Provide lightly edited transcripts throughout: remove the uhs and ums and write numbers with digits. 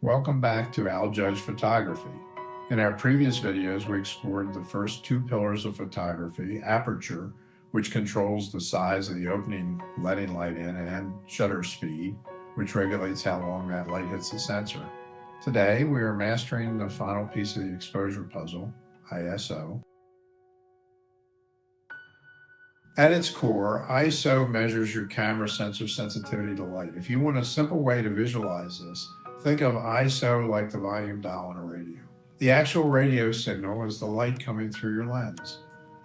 Welcome back to Al Judge Photography. In our previous videos, we explored the first two pillars of photography: aperture, which controls the size of the opening letting light in, and shutter speed, which regulates how long that light hits the sensor. Today, we are mastering the final piece of the exposure puzzle, ISO. At its core, ISO measures your camera sensor sensitivity to light. If you want a simple way to visualize this, think of ISO like the volume dial on a radio. The actual radio signal is the light coming through your lens.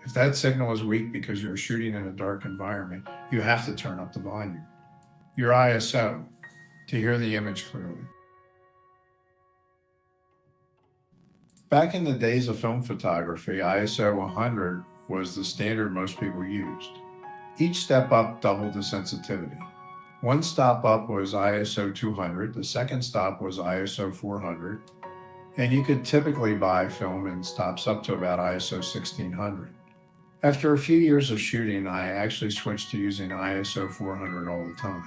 If that signal is weak because you're shooting in a dark environment, you have to turn up the volume. Your ISO, to hear the image clearly. Back in the days of film photography, ISO 100 was the standard most people used. Each step up doubled the sensitivity. One stop up was ISO 200, the second stop was ISO 400, and you could typically buy film in stops up to about ISO 1600. After a few years of shooting, I actually switched to using ISO 400 all the time.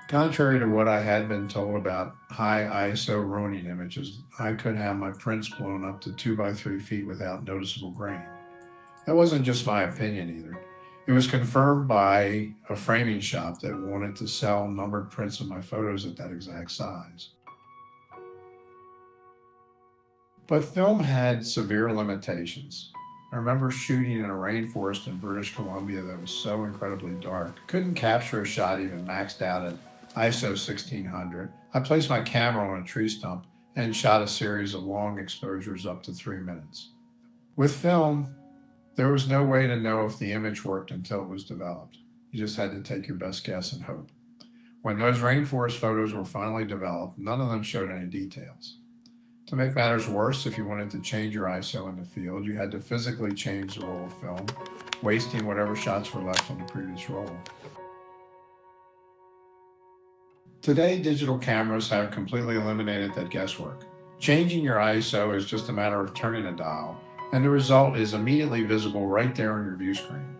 Contrary to what I had been told about high ISO ruining images, I could have my prints blown up to 2 by 3 feet without noticeable grain. That wasn't just my opinion either. It was confirmed by a framing shop that wanted to sell numbered prints of my photos at that exact size. But film had severe limitations. I remember shooting in a rainforest in British Columbia that was so incredibly dark. Couldn't capture a shot even maxed out at ISO 1600. I placed my camera on a tree stump and shot a series of long exposures up to 3 minutes. With film, there was no way to know if the image worked until it was developed. You just had to take your best guess and hope. When those rainforest photos were finally developed, none of them showed any details. To make matters worse, if you wanted to change your ISO in the field, you had to physically change the roll of film, wasting whatever shots were left on the previous roll. Today, digital cameras have completely eliminated that guesswork. Changing your ISO is just a matter of turning a dial, and the result is immediately visible right there on your view screen.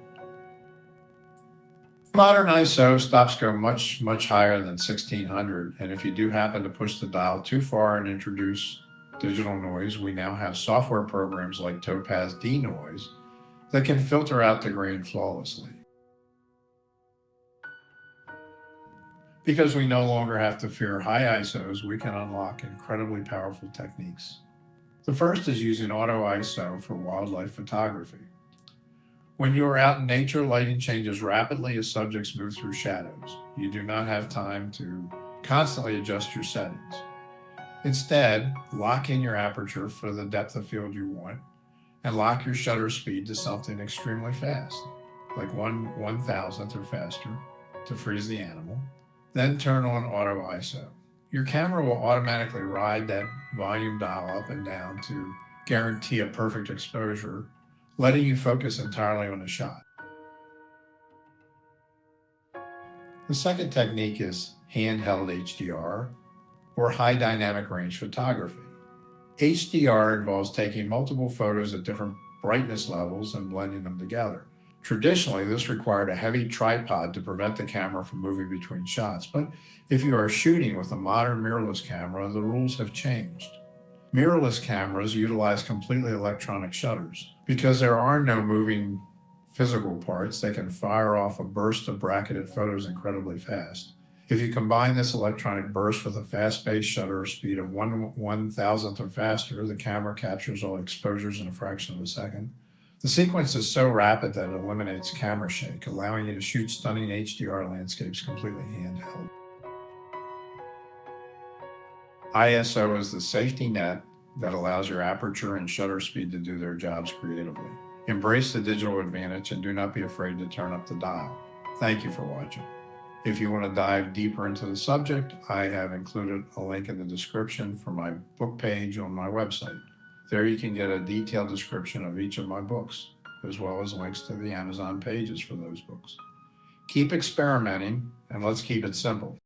Modern ISO stops go much higher than 1600, and if you do happen to push the dial too far and introduce digital noise, we now have software programs like Topaz Denoise that can filter out the grain flawlessly. Because we no longer have to fear high ISOs, we can unlock incredibly powerful techniques. The first is using auto ISO for wildlife photography. When you are out in nature, lighting changes rapidly as subjects move through shadows. You do not have time to constantly adjust your settings. Instead, lock in your aperture for the depth of field you want, and lock your shutter speed to something extremely fast, like 1/1000th or faster, to freeze the animal. Then turn on auto ISO. Your camera will automatically ride that volume dial up and down to guarantee a perfect exposure, letting you focus entirely on the shot. The second technique is handheld HDR, or high dynamic range photography. HDR involves taking multiple photos at different brightness levels and blending them together. Traditionally, this required a heavy tripod to prevent the camera from moving between shots, but if you are shooting with a modern mirrorless camera, the rules have changed. Mirrorless cameras utilize completely electronic shutters. Because there are no moving physical parts, they can fire off a burst of bracketed photos incredibly fast. If you combine this electronic burst with a fast-paced shutter speed of 1/1000th or faster, the camera captures all exposures in a fraction of a second. The sequence is so rapid that it eliminates camera shake, allowing you to shoot stunning HDR landscapes completely handheld. ISO is the safety net that allows your aperture and shutter speed to do their jobs creatively. Embrace the digital advantage and do not be afraid to turn up the dial. Thank you for watching. If you want to dive deeper into the subject, I have included a link in the description for my book page on my website. There you can get a detailed description of each of my books, as well as links to the Amazon pages for those books. Keep experimenting, and let's keep it simple.